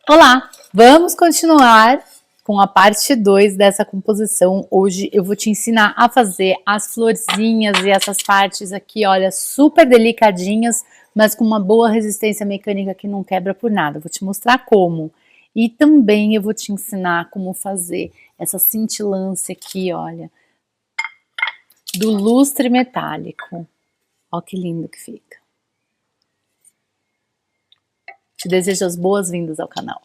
Olá, vamos continuar com a parte 2 dessa composição. Hoje eu vou te ensinar a fazer as florzinhas e essas partes aqui, olha, super delicadinhas, mas com uma boa resistência mecânica que não quebra por nada. Vou te mostrar como. E também eu vou te ensinar como fazer essa cintilância aqui, olha, do lustre metálico. Olha que lindo que fica. Te desejo as boas-vindas ao canal.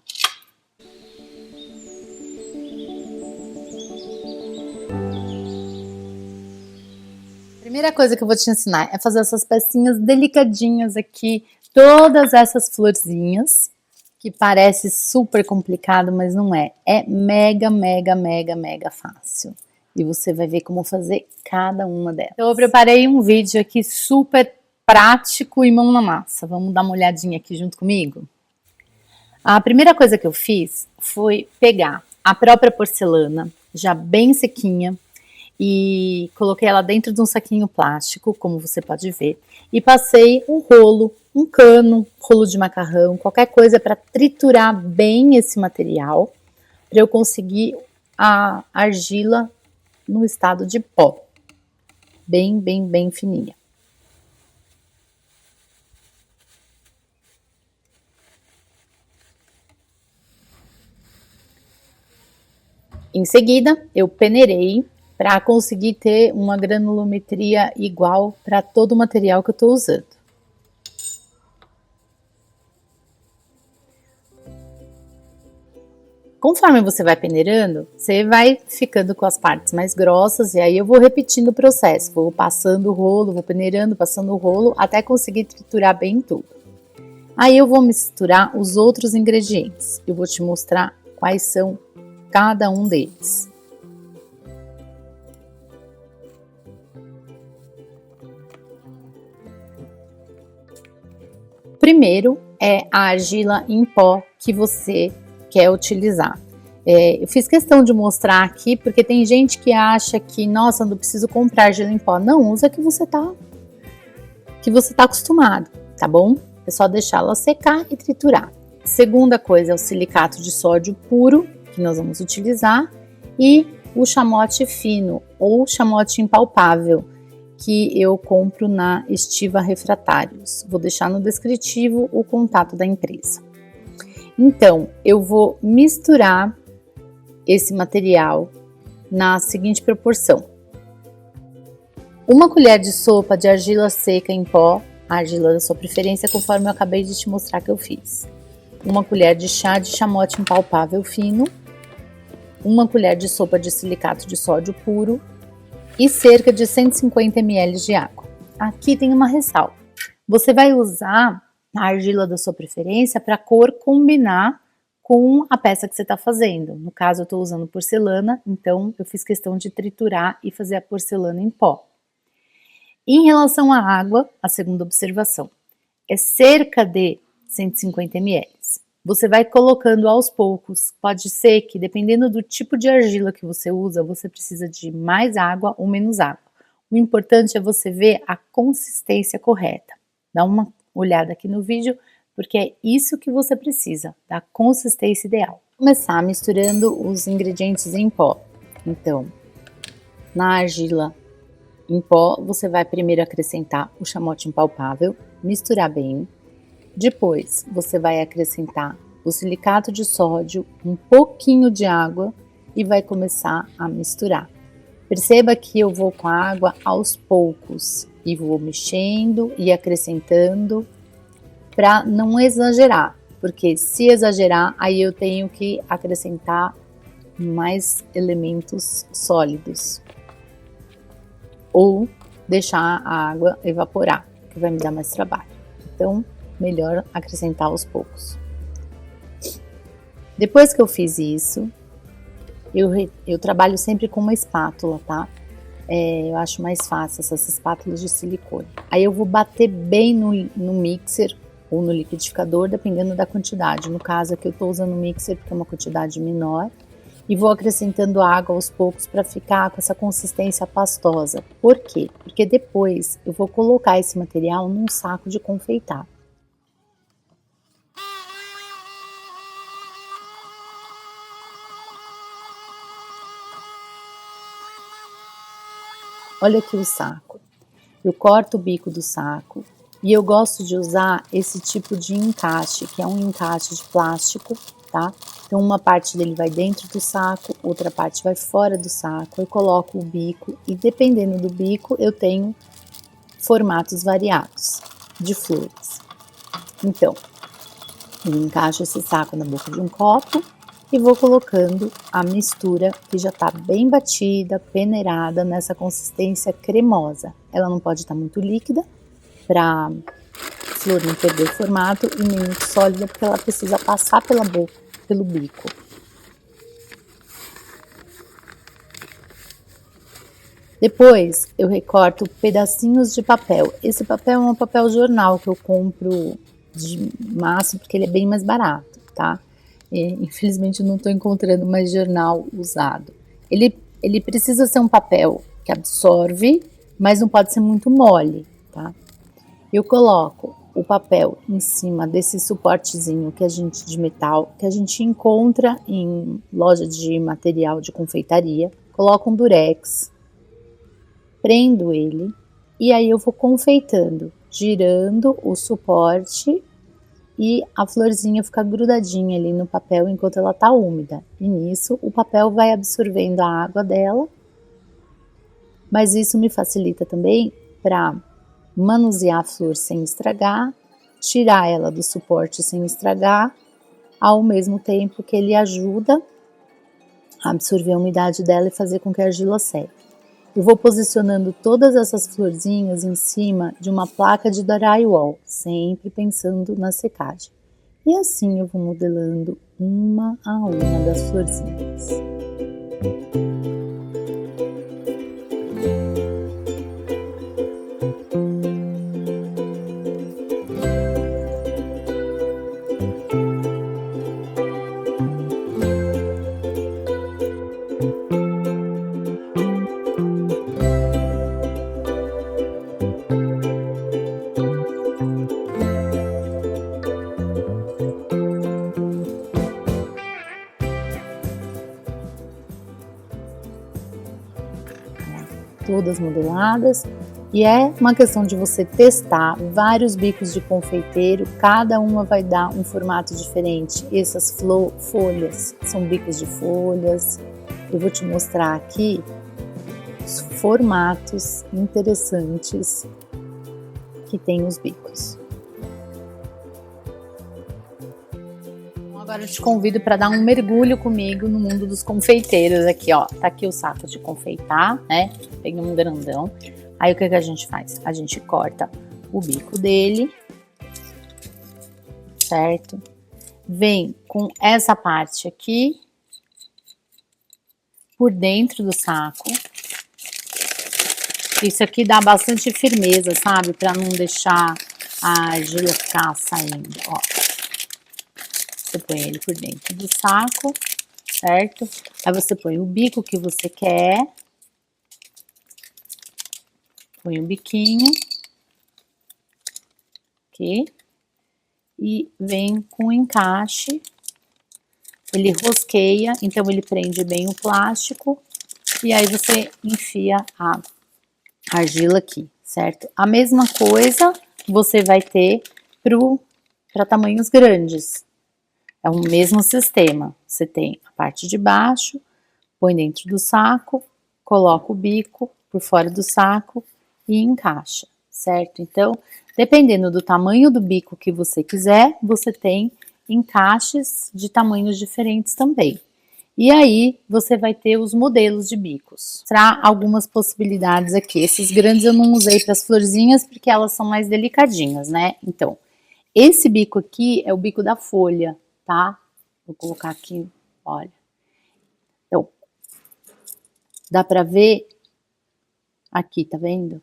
Primeira coisa que eu vou te ensinar é fazer essas pecinhas delicadinhas aqui, todas essas florzinhas, que parece super complicado, mas não é. É mega, mega, mega, mega fácil. E você vai ver como fazer cada uma delas. Então eu preparei um vídeo aqui super prático e mão na massa. Vamos dar uma olhadinha aqui junto comigo? A primeira coisa que eu fiz foi pegar a própria porcelana, já bem sequinha, e coloquei ela dentro de um saquinho plástico, como você pode ver, e passei um rolo, um cano, rolo de macarrão, qualquer coisa para triturar bem esse material, para eu conseguir a argila no estado de pó, bem, bem, bem fininha. Em seguida, eu peneirei para conseguir ter uma granulometria igual para todo o material que eu estou usando. Conforme você vai peneirando, você vai ficando com as partes mais grossas e aí eu vou repetindo o processo. Vou passando o rolo, vou peneirando, passando o rolo, até conseguir triturar bem tudo. Aí eu vou misturar os outros ingredientes. Eu vou te mostrar quais são cada um deles. Primeiro é a argila em pó que você quer utilizar. Eu fiz questão de mostrar aqui porque tem gente que acha que, nossa, não preciso comprar argila em pó. Não, usa que você tá acostumado, tá bom? É só deixá-la secar e triturar. Segunda coisa é o silicato de sódio puro que nós vamos utilizar e o chamote fino ou chamote impalpável, que eu compro na Estiva Refratários. Vou deixar no descritivo o contato da empresa. Então, eu vou misturar esse material na seguinte proporção. 1 colher de sopa de argila seca em pó, a argila da sua preferência, conforme eu acabei de te mostrar que eu fiz. 1 colher de chá de chamote impalpável fino, 1 colher de sopa de silicato de sódio puro, e cerca de 150 ml de água. Aqui tem uma ressalva. Você vai usar a argila da sua preferência para a cor combinar com a peça que você está fazendo. No caso, eu estou usando porcelana, então eu fiz questão de triturar e fazer a porcelana em pó. Em relação à água, a segunda observação é cerca de 150 ml. Você vai colocando aos poucos, pode ser que dependendo do tipo de argila que você usa, você precisa de mais água ou menos água. O importante é você ver a consistência correta. Dá uma olhada aqui no vídeo, porque é isso que você precisa, da consistência ideal. Vou começar misturando os ingredientes em pó. Então, na argila em pó, você vai primeiro acrescentar o chamote impalpável, misturar bem. Depois, você vai acrescentar o silicato de sódio, um pouquinho de água e vai começar a misturar. Perceba que eu vou com a água aos poucos e vou mexendo e acrescentando para não exagerar, porque se exagerar, aí eu tenho que acrescentar mais elementos sólidos ou deixar a água evaporar, que vai me dar mais trabalho. Então, melhor acrescentar aos poucos. Depois que eu fiz isso, eu trabalho sempre com uma espátula, tá? Eu acho mais fácil essas espátulas de silicone. Aí eu vou bater bem no mixer ou no liquidificador, dependendo da quantidade. No caso aqui eu tô usando o mixer porque é uma quantidade menor. E vou acrescentando água aos poucos para ficar com essa consistência pastosa. Por quê? Porque depois eu vou colocar esse material num saco de confeitar. olha aqui o saco. Eu corto o bico do saco e eu gosto de usar esse tipo de encaixe, que é um encaixe de plástico, tá? Então uma parte dele vai dentro do saco, outra parte vai fora do saco. Eu coloco o bico e dependendo do bico eu tenho formatos variados de flores. Então, eu encaixo esse saco na boca de um copo e vou colocando a mistura que já está bem batida, peneirada, nessa consistência cremosa. Ela não pode estar muito líquida para a flor não perder o formato e nem muito sólida, porque ela precisa passar pela boca, pelo bico. Depois eu recorto pedacinhos de papel. Esse papel é um papel jornal que eu compro de massa porque ele é bem mais barato, tá? Infelizmente eu não estou encontrando mais jornal usado. Ele precisa ser um papel que absorve, mas não pode ser muito mole, tá? Eu coloco o papel em cima desse suportezinho de metal que a gente encontra em loja de material de confeitaria. Coloco um durex, prendo ele e aí eu vou confeitando, girando o suporte e a florzinha fica grudadinha ali no papel enquanto ela tá úmida. E nisso o papel vai absorvendo a água dela, mas isso me facilita também para manusear a flor sem estragar, tirar ela do suporte sem estragar, ao mesmo tempo que ele ajuda a absorver a umidade dela e fazer com que a argila seque. Eu vou posicionando todas essas florzinhas em cima de uma placa de drywall, sempre pensando na secagem. E assim eu vou modelando uma a uma das florzinhas. Todas modeladas, e é uma questão de você testar vários bicos de confeiteiro, cada uma vai dar um formato diferente. Essas folhas são bicos de folhas. Eu vou te mostrar aqui os formatos interessantes que tem os bicos. Agora eu te convido para dar um mergulho comigo no mundo dos confeiteiros aqui, ó. Tá aqui o saco de confeitar, né? Peguei um grandão. Aí o que a gente faz? A gente corta o bico dele, certo? Vem com essa parte aqui por dentro do saco. Isso aqui dá bastante firmeza, sabe? Para não deixar a argila ficar saindo, ó. Você põe ele por dentro do saco, certo? Aí você põe o bico que você quer. Põe um biquinho. Aqui. E vem com o encaixe. Ele rosqueia, então ele prende bem o plástico. E aí você enfia a argila aqui, certo? A mesma coisa você vai ter para tamanhos grandes. É o mesmo sistema. Você tem a parte de baixo, põe dentro do saco, coloca o bico por fora do saco e encaixa, certo? Então, dependendo do tamanho do bico que você quiser, você tem encaixes de tamanhos diferentes também. E aí, você vai ter os modelos de bicos. Traz algumas possibilidades aqui. Esses grandes eu não usei para as florzinhas porque elas são mais delicadinhas, né? Então, esse bico aqui é o bico da folha, tá? Vou colocar aqui, olha. Então, dá pra ver aqui, tá vendo?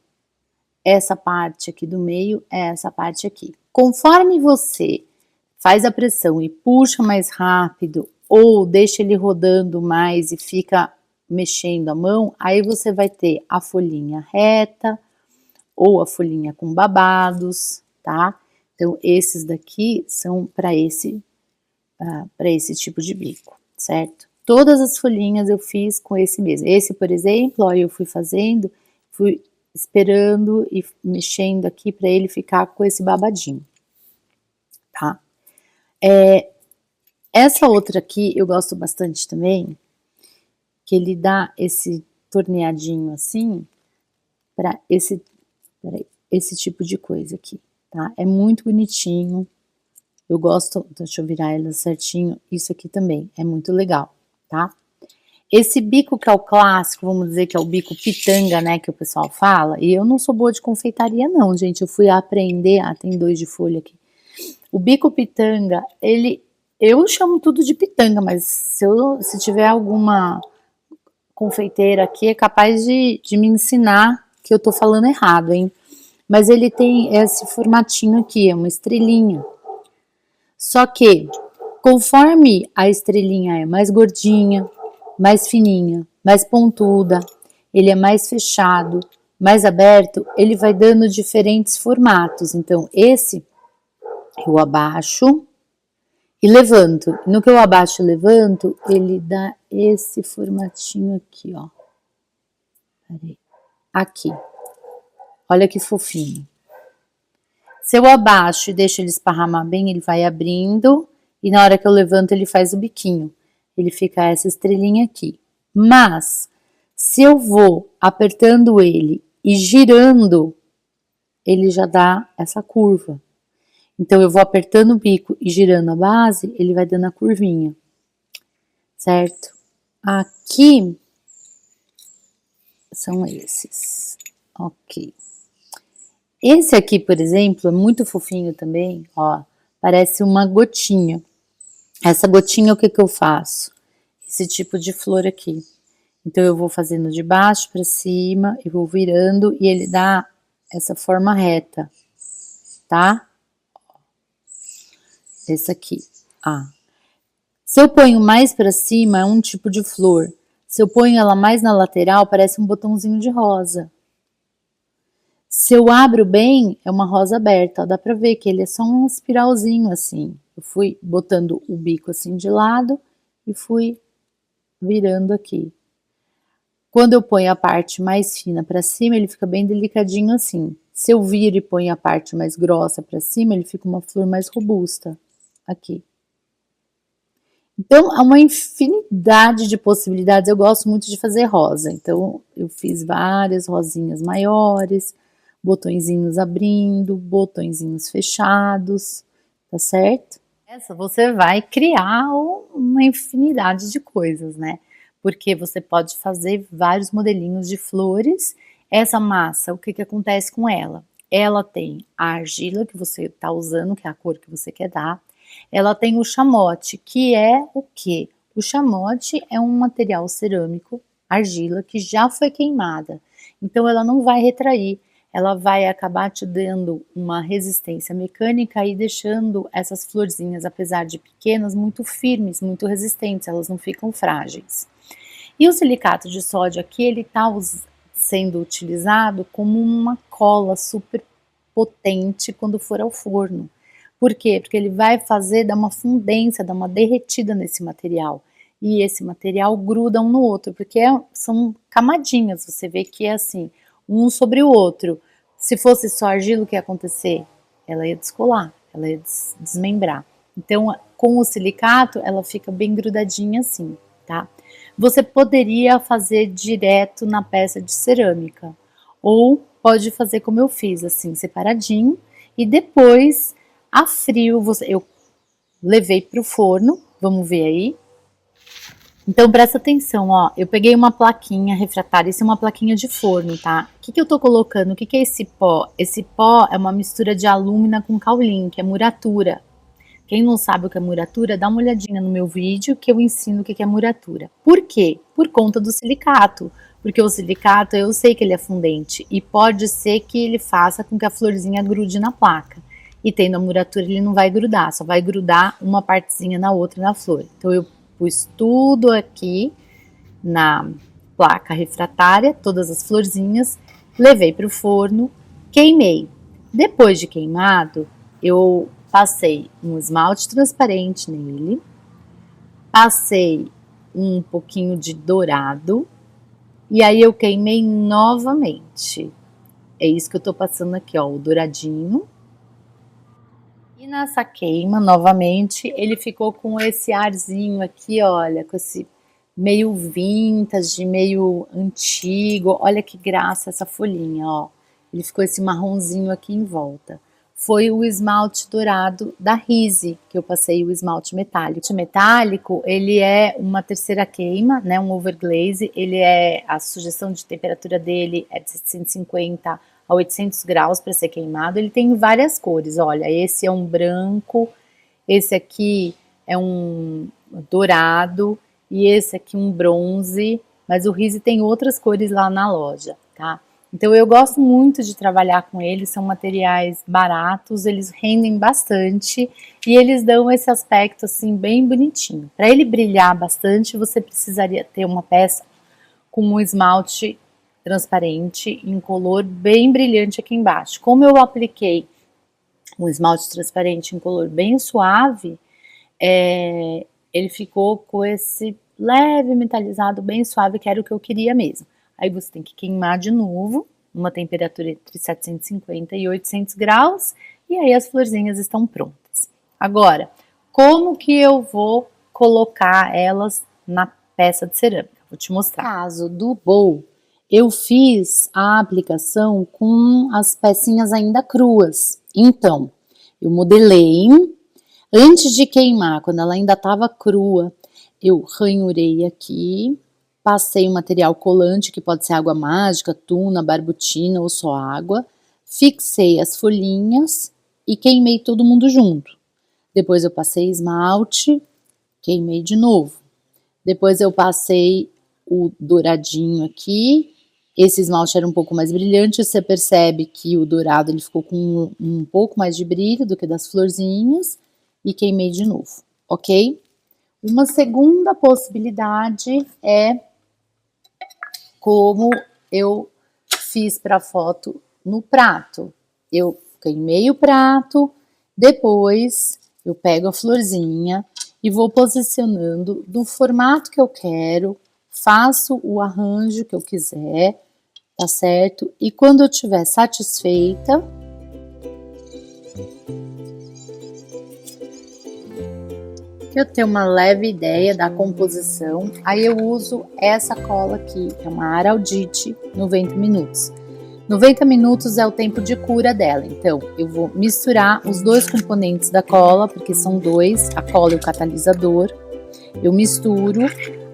Essa parte aqui do meio é essa parte aqui. Conforme você faz a pressão e puxa mais rápido ou deixa ele rodando mais e fica mexendo a mão, aí você vai ter a folhinha reta ou a folhinha com babados, tá? Então, esses daqui são para esse tipo de bico, certo? Todas as folhinhas eu fiz com esse mesmo. Esse, por exemplo, ó, eu fui fui esperando e mexendo aqui para ele ficar com esse babadinho, tá? Essa outra aqui eu gosto bastante também, que ele dá esse torneadinho assim, para esse tipo de coisa aqui, tá? É muito bonitinho, eu gosto, deixa eu virar ela certinho, isso aqui também é muito legal, tá? Esse bico que é o clássico, vamos dizer que é o bico pitanga, né, que o pessoal fala, e eu não sou boa de confeitaria não, gente, eu fui aprender, tem 2 de folha aqui. O bico pitanga, eu chamo tudo de pitanga, mas se tiver alguma confeiteira aqui, é capaz de me ensinar que eu tô falando errado, hein? Mas ele tem esse formatinho aqui, é uma estrelinha. Só que, conforme a estrelinha é mais gordinha, mais fininha, mais pontuda, ele é mais fechado, mais aberto, ele vai dando diferentes formatos. Então, esse eu abaixo e levanto. No que eu abaixo e levanto, ele dá esse formatinho aqui, ó. Peraí. Aqui. Olha que fofinho. Se eu abaixo e deixo ele esparramar bem, ele vai abrindo. E na hora que eu levanto, ele faz o biquinho. Ele fica essa estrelinha aqui. Mas, se eu vou apertando ele e girando, ele já dá essa curva. Então, eu vou apertando o bico e girando a base, ele vai dando a curvinha, certo? Aqui são esses, ok. Esse aqui, por exemplo, é muito fofinho também, ó, parece uma gotinha. Essa gotinha, o que que eu faço? Esse tipo de flor aqui. Então, eu vou fazendo de baixo para cima, eu vou virando e ele dá essa forma reta, tá? Esse aqui, Se eu ponho mais para cima, é um tipo de flor. Se eu ponho ela mais na lateral, parece um botãozinho de rosa. Se eu abro bem, é uma rosa aberta. Ó, dá pra ver que ele é só um espiralzinho assim. Eu fui botando o bico assim de lado e fui virando aqui. Quando eu ponho a parte mais fina para cima, ele fica bem delicadinho assim. Se eu viro e ponho a parte mais grossa para cima, ele fica uma flor mais robusta. Aqui. Então, há uma infinidade de possibilidades. Eu gosto muito de fazer rosa. Então, eu fiz várias rosinhas maiores, botõezinhos abrindo, botõezinhos fechados, tá certo? Essa você vai criar uma infinidade de coisas, né? Porque você pode fazer vários modelinhos de flores. Essa massa, o que que acontece com ela? Ela tem a argila que você está usando, que é a cor que você quer dar. Ela tem o chamote, que é o quê? O chamote é um material cerâmico, argila, que já foi queimada. Então, ela não vai retrair, ela vai acabar te dando uma resistência mecânica e deixando essas florzinhas, apesar de pequenas, muito firmes, muito resistentes, elas não ficam frágeis. E o silicato de sódio aqui, ele está sendo utilizado como uma cola super potente quando for ao forno. Por quê? Porque ele vai dar uma fundência, dar uma derretida nesse material. E esse material gruda um no outro, porque são camadinhas, você vê que é assim, um sobre o outro. Se fosse só argila, o que ia acontecer? Ela ia descolar, ela ia desmembrar. Então, com o silicato, ela fica bem grudadinha assim, tá? Você poderia fazer direto na peça de cerâmica, ou pode fazer como eu fiz, assim, separadinho, e depois a frio, eu levei para o forno, vamos ver aí. Então presta atenção, ó, eu peguei uma plaquinha refratária, isso é uma plaquinha de forno, tá? O que que eu tô colocando? O que que é esse pó? Esse pó é uma mistura de alúmina com caulin, que é muratura. Quem não sabe o que é muratura, dá uma olhadinha no meu vídeo que eu ensino o que é muratura. Por quê? Por conta do silicato. Porque o silicato, eu sei que ele é fundente e pode ser que ele faça com que a florzinha grude na placa. E tendo a muratura, ele não vai grudar, só vai grudar uma partezinha na outra na flor. Então, eu pus tudo aqui na placa refratária, todas as florzinhas, levei para o forno, queimei. Depois de queimado, eu passei um esmalte transparente nele, passei um pouquinho de dourado, E aí eu queimei novamente. É isso que eu tô passando aqui, ó, o douradinho. E nessa queima, novamente, ele ficou com esse arzinho aqui, olha, com esse meio vintage, meio antigo. Olha que graça essa folhinha, ó. Ele ficou esse marronzinho aqui em volta. Foi o esmalte dourado da Rise, que eu passei o esmalte metálico. O metálico, ele é uma terceira queima, né, um overglaze. A sugestão de temperatura dele é de 750 a 800 graus para ser queimado. Ele tem várias cores, olha, esse é um branco, esse aqui é um dourado e esse aqui um bronze, mas o Rise tem outras cores lá na loja, tá? Então eu gosto muito de trabalhar com eles, são materiais baratos, eles rendem bastante e eles dão esse aspecto assim bem bonitinho. Para ele brilhar bastante, você precisaria ter uma peça com um esmalte transparente em color bem brilhante aqui embaixo. Como eu apliquei um esmalte transparente em color bem suave, ele ficou com esse leve metalizado bem suave, que era o que eu queria mesmo. Aí você tem que queimar de novo, numa temperatura entre 750 e 800 graus, e aí as florzinhas estão prontas. Agora, como que eu vou colocar elas na peça de cerâmica? Vou te mostrar. No caso do bowl, eu fiz a aplicação com as pecinhas ainda cruas. Então, eu modelei, antes de queimar, quando ela ainda estava crua, eu ranhurei aqui, passei um material colante, que pode ser água mágica, tuna, barbutina ou só água, fixei as folhinhas e queimei todo mundo junto. Depois eu passei esmalte, queimei de novo. Depois eu passei o douradinho aqui. Esse esmalte era um pouco mais brilhante, você percebe que o dourado ele ficou com um pouco mais de brilho do que das florzinhas e queimei de novo, ok? Uma segunda possibilidade é como eu fiz para a foto no prato. Eu queimei o prato, depois eu pego a florzinha e vou posicionando do formato que eu quero, faço o arranjo que eu quiser, tá certo? E quando eu estiver satisfeita, que eu tenho uma leve ideia da composição, aí eu uso essa cola aqui, que é uma Araldite 90 minutos. 90 minutos é o tempo de cura dela, então eu vou misturar os dois componentes da cola, porque são dois, a cola e o catalisador. Eu misturo,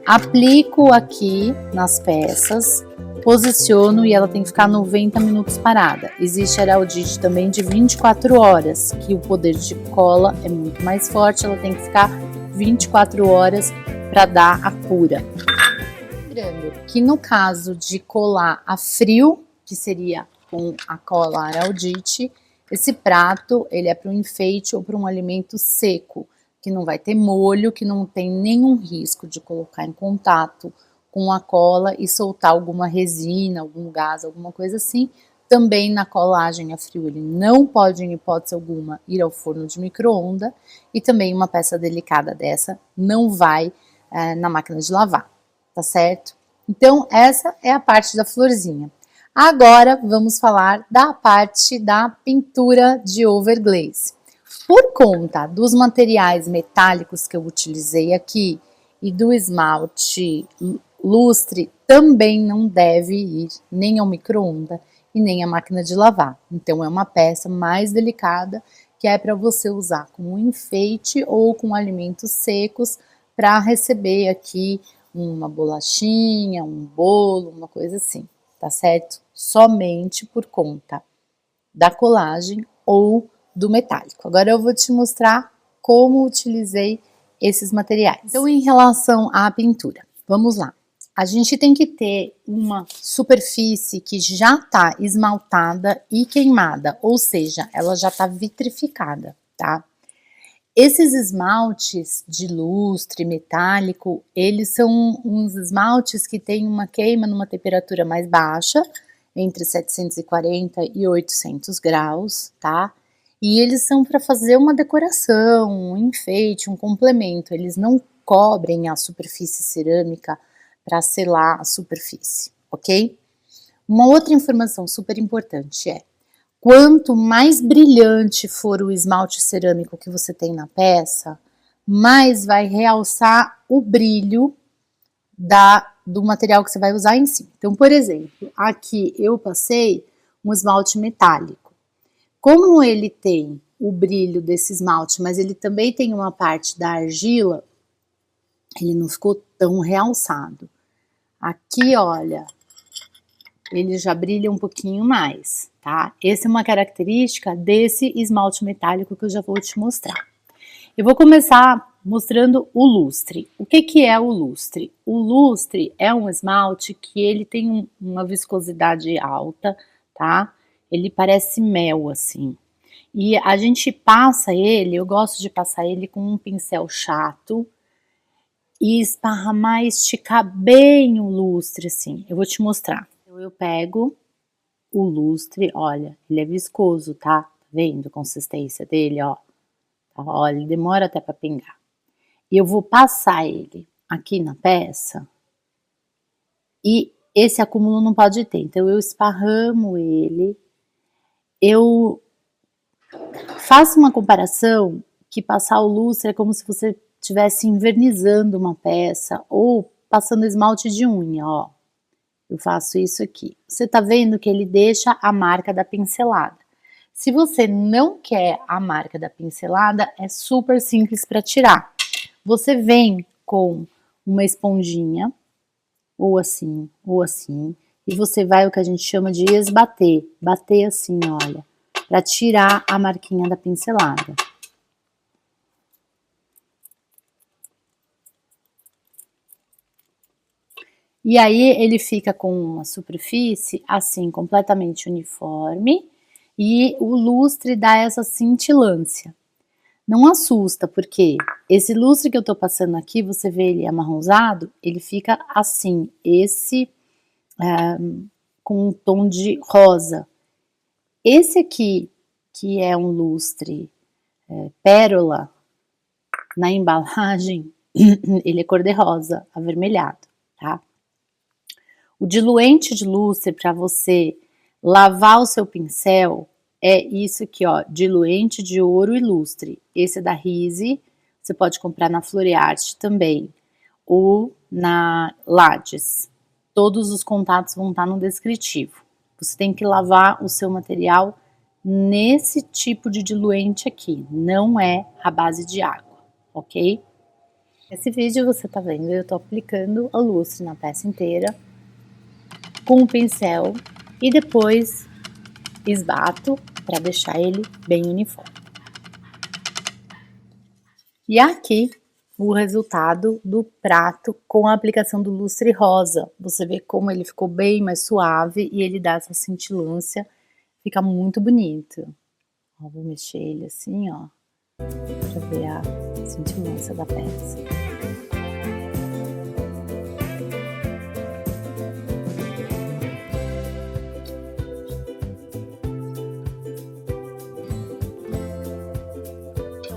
aplico aqui nas peças, posiciono e ela tem que ficar 90 minutos parada. Existe a Araldite também de 24 horas, que o poder de cola é muito mais forte, ela tem que ficar 24 horas para dar a cura. Lembrando que no caso de colar a frio, que seria com a cola Araldite, esse prato ele é para um enfeite ou para um alimento seco, que não vai ter molho, que não tem nenhum risco de colocar em contato com a cola e soltar alguma resina, algum gás, alguma coisa assim. Também na colagem a frio ele não pode, em hipótese alguma, ir ao forno de micro-ondas, e também uma peça delicada dessa não vai na máquina de lavar, tá certo? Então essa é a parte da florzinha. Agora vamos falar da parte da pintura de overglaze. Por conta dos materiais metálicos que eu utilizei aqui e do esmalte lustre, também não deve ir nem ao micro-ondas e nem à máquina de lavar. Então é uma peça mais delicada que é para você usar como enfeite ou com alimentos secos para receber aqui uma bolachinha, um bolo, uma coisa assim, tá certo? Somente por conta da colagem ou do metálico. Agora eu vou te mostrar como utilizei esses materiais. Então, em relação à pintura, vamos lá. A gente tem que ter uma superfície que já está esmaltada e queimada, ou seja, ela já está vitrificada, tá? Esses esmaltes de lustre metálico, eles são uns esmaltes que têm uma queima numa temperatura mais baixa, entre 740 e 800 graus, tá? E eles são para fazer uma decoração, um enfeite, um complemento. Eles não cobrem a superfície cerâmica para selar a superfície, ok? Uma outra informação super importante é, quanto mais brilhante for o esmalte cerâmico que você tem na peça, mais vai realçar o brilho do material que você vai usar em si. Então, por exemplo, aqui eu passei um esmalte metálico. Como ele tem o brilho desse esmalte, mas ele também tem uma parte da argila, ele não ficou tão realçado. Aqui, olha, ele já brilha um pouquinho mais, tá? Essa é uma característica desse esmalte metálico que eu já vou te mostrar. Eu vou começar mostrando o lustre. O que é o lustre? O lustre é um esmalte que ele tem uma viscosidade alta, tá? Ele parece mel, assim. E a gente passa ele, eu gosto de passar ele com um pincel chato e esparramar e esticar bem o lustre, assim. Eu vou te mostrar. Eu pego o lustre, olha, ele é viscoso, tá? Tá vendo a consistência dele, ó? Olha, ele demora até para pingar. E eu vou passar ele aqui na peça e esse acúmulo não pode ter. Então eu esparramo ele, eu faço uma comparação que passar o lustre é como se você estivesse envernizando uma peça ou passando esmalte de unha, ó. Eu faço isso aqui. Você tá vendo que ele deixa a marca da pincelada. Se você não quer a marca da pincelada, é super simples para tirar. Você vem com uma esponjinha, ou assim, e você vai o que a gente chama de esbater. Bater assim, olha, para tirar a marquinha da pincelada. E aí ele fica com uma superfície assim, completamente uniforme, e o lustre dá essa cintilância. Não assusta, porque esse lustre que eu tô passando aqui, você vê ele amarronzado, ele fica assim, com um tom de rosa. Esse aqui, que é um lustre pérola, na embalagem, ele é cor-de-rosa, avermelhado, tá? O diluente de lustre para você lavar o seu pincel é isso aqui, ó, diluente de ouro e lustre. Esse é da Rise, você pode comprar na Florearte também, ou na Lades. Todos os contatos vão estar no descritivo. Você tem que lavar o seu material nesse tipo de diluente aqui, não é a base de água, ok? Nesse vídeo você tá vendo, eu tô aplicando o lustre na peça inteira, com o pincel, e depois esbato para deixar ele bem uniforme. E aqui o resultado do prato com a aplicação do lustre rosa. Você vê como ele ficou bem mais suave e ele dá essa cintilância, fica muito bonito. Ó, vou mexer ele assim, ó, para ver a cintilância da peça.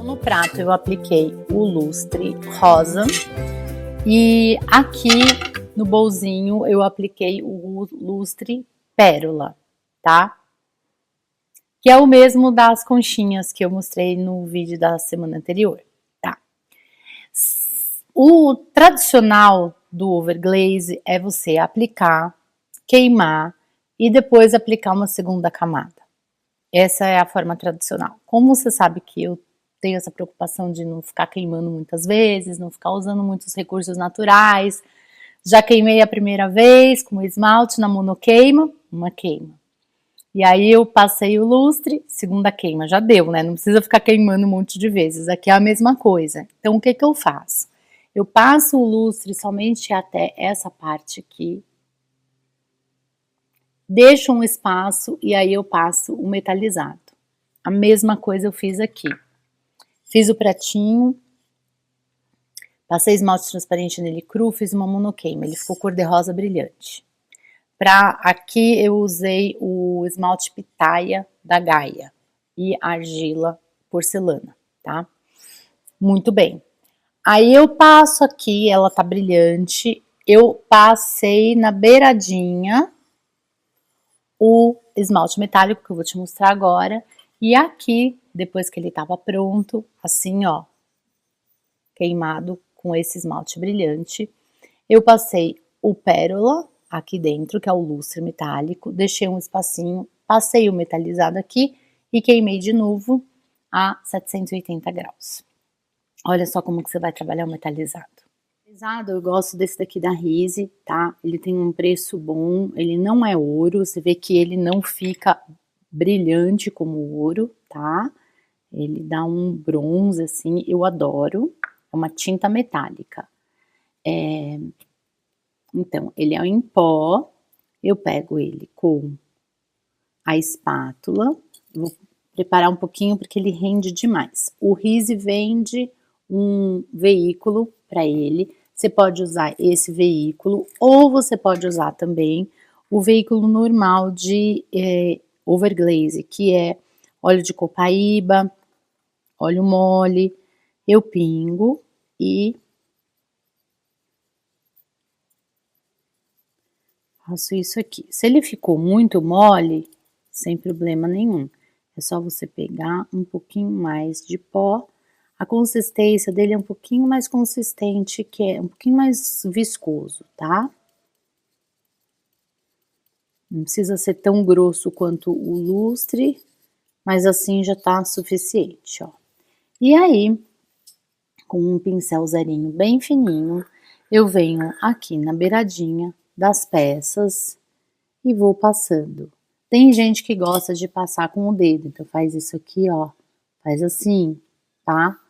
No prato eu apliquei o lustre rosa e aqui no bolzinho eu apliquei o lustre pérola, tá? Que é o mesmo das conchinhas que eu mostrei no vídeo da semana anterior, tá? O tradicional do overglaze é você aplicar, queimar e depois aplicar uma segunda camada. Essa é a forma tradicional. Como você sabe que eu tenho essa preocupação de não ficar queimando muitas vezes, não ficar usando muitos recursos naturais. Já queimei a primeira vez com o esmalte na monoqueima, uma queima. E aí eu passei o lustre, segunda queima, já deu, né? Não precisa ficar queimando um monte de vezes, aqui é a mesma coisa. Então o que que eu faço? Eu passo o lustre somente até essa parte aqui, deixo um espaço e aí eu passo o metalizado. A mesma coisa eu fiz aqui. Fiz o pratinho, passei esmalte transparente nele cru, fiz uma monoqueima, ele ficou cor-de-rosa brilhante. Aqui eu usei o esmalte pitaia da Gaia e argila porcelana, tá? Muito bem. Aí eu passo aqui, ela tá brilhante, eu passei na beiradinha o esmalte metálico que eu vou te mostrar agora. E aqui, depois que ele estava pronto, assim ó, queimado com esse esmalte brilhante, eu passei o pérola aqui dentro, que é o lustre metálico, deixei um espacinho, passei o metalizado aqui e queimei de novo a 780 graus. Olha só como que você vai trabalhar o metalizado. Eu gosto desse daqui da Rise, tá? Ele tem um preço bom, ele não é ouro, você vê que ele não fica brilhante como o ouro, tá? Ele dá um bronze, assim, eu adoro. É uma tinta metálica. Então, ele é em pó, eu pego ele com a espátula, vou preparar um pouquinho porque ele rende demais. O Rise vende um veículo para ele, você pode usar esse veículo, ou você pode usar também o veículo normal de overglaze, que é óleo de copaíba, óleo mole, eu pingo e faço isso aqui. Se ele ficou muito mole, sem problema nenhum, é só você pegar um pouquinho mais de pó. A consistência dele é um pouquinho mais consistente, que é um pouquinho mais viscoso, tá? Não precisa ser tão grosso quanto o lustre, mas assim já tá suficiente, ó. E aí, com um pincel zerinho bem fininho, eu venho aqui na beiradinha das peças e vou passando. Tem gente que gosta de passar com o dedo, então faz isso aqui, ó, faz assim, tá?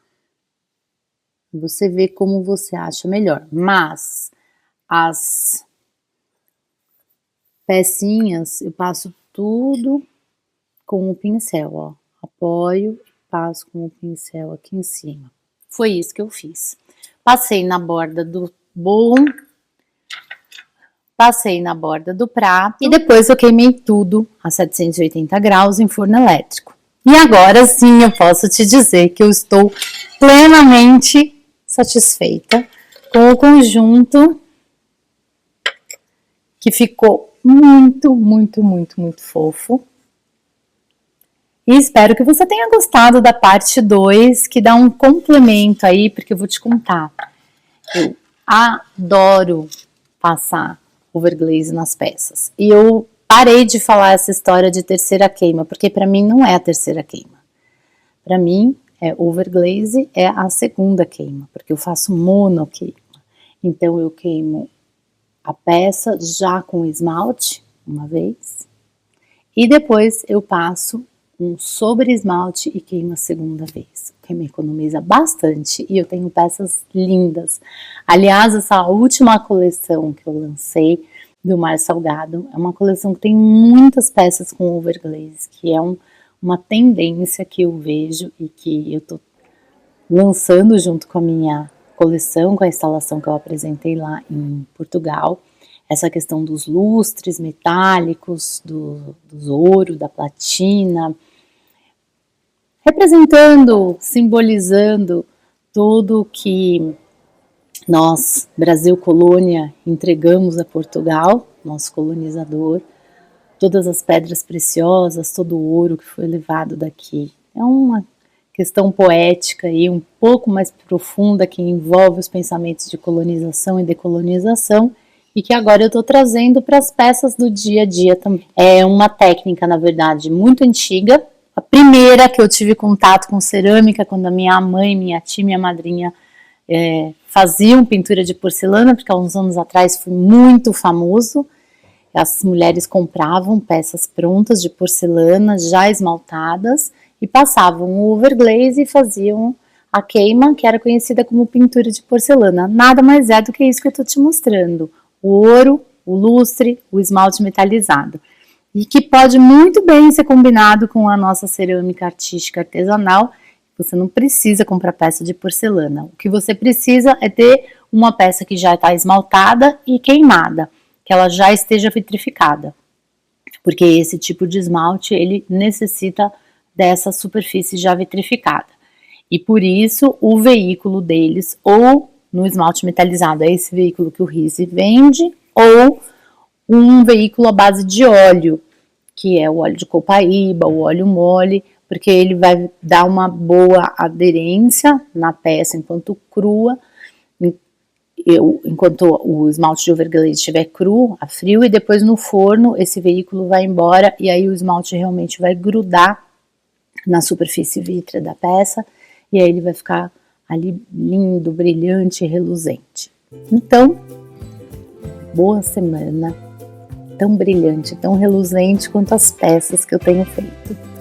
Você vê como você acha melhor, mas as pecinhas eu passo tudo com o pincel, ó, apoio e passo com o pincel aqui em cima. Foi isso que eu fiz. Passei na borda do bolo, passei na borda do prato e depois eu queimei tudo a 780 graus em forno elétrico. E agora sim eu posso te dizer que eu estou plenamente satisfeita com o conjunto, que ficou muito, muito, muito, muito fofo. E espero que você tenha gostado da parte 2, que dá um complemento aí, porque eu vou te contar. Eu adoro passar overglaze nas peças. E eu parei de falar essa história de terceira queima, porque para mim não é a terceira queima. Para mim, overglaze é a segunda queima, porque eu faço monoqueima. Então eu queimo a peça já com esmalte, uma vez, e depois eu passo um sobre esmalte e queimo a segunda vez, o que me economiza bastante e eu tenho peças lindas. Aliás, essa última coleção que eu lancei do Mar Salgado é uma coleção que tem muitas peças com overglaze, que é uma tendência que eu vejo e que eu tô lançando junto com a minha coleção, com a instalação que eu apresentei lá em Portugal. Essa questão dos lustres metálicos, dos ouro, da platina, representando, simbolizando tudo que nós, Brasil Colônia, entregamos a Portugal, nosso colonizador, todas as pedras preciosas, todo o ouro que foi levado daqui. É uma questão poética e um pouco mais profunda que envolve os pensamentos de colonização e decolonização, e que agora eu estou trazendo para as peças do dia a dia também. É uma técnica, na verdade, muito antiga. A primeira que eu tive contato com cerâmica, quando a minha mãe, minha tia, minha madrinha faziam pintura de porcelana, porque há uns anos atrás foi muito famoso. As mulheres compravam peças prontas de porcelana, já esmaltadas, e passavam o overglaze e faziam a queima, que era conhecida como pintura de porcelana. Nada mais é do que isso que eu estou te mostrando. O ouro, o lustre, o esmalte metalizado. E que pode muito bem ser combinado com a nossa cerâmica artística artesanal. Você não precisa comprar peça de porcelana. O que você precisa é ter uma peça que já está esmaltada e queimada, que ela já esteja vitrificada. Porque esse tipo de esmalte, ele necessita dessa superfície já vitrificada. E por isso, o veículo deles, ou no esmalte metalizado é esse veículo que o Rise vende, ou um veículo à base de óleo, que é o óleo de copaíba, o óleo mole, porque ele vai dar uma boa aderência na peça enquanto crua, enquanto o esmalte de overglade estiver cru, a frio, e depois no forno esse veículo vai embora e aí o esmalte realmente vai grudar na superfície vítrea da peça e aí ele vai ficar ali lindo, brilhante, reluzente. Então, boa semana, tão brilhante, tão reluzente quanto as peças que eu tenho feito.